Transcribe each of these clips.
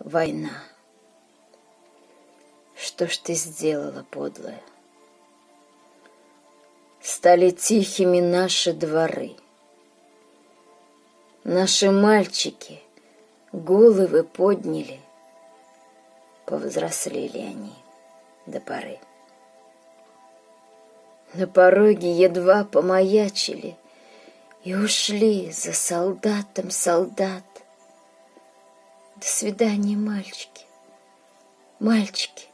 Война. Что ж ты сделала, подлая? Стали тихими наши дворы. Наши мальчики головы подняли, повзрослели они до поры. На пороге едва помаячили и ушли за солдатом солдат. До свидания, мальчики, мальчики,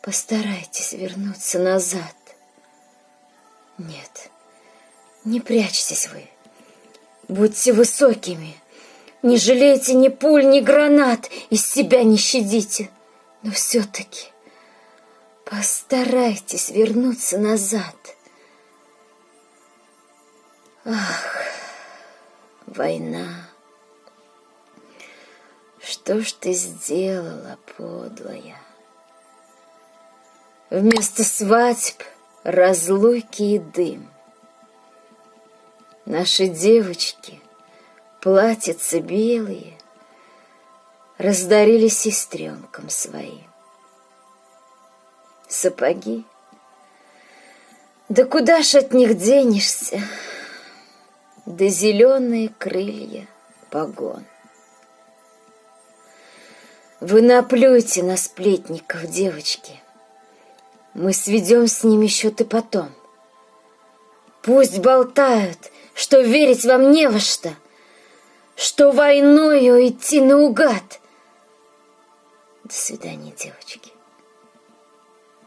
постарайтесь вернуться назад. Нет, не прячьтесь вы, будьте высокими, не жалейте ни пуль, ни гранат, из себя не щадите, но все-таки постарайтесь вернуться назад. Ах, война, что ж ты сделала, подлая? Вместо свадьб разлуки и дым. Наши девочки, платьица белые, раздарили сестренкам своим. Сапоги, да куда ж от них денешься? Да зеленые крылья погон. Вы наплюйте на сплетников, девочки. Мы сведем с ними счеты потом. Пусть болтают, что верить вам не во что, что войною идти наугад. До свидания, девочки.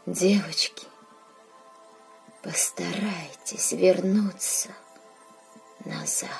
Девочки, постарайтесь вернуться назад.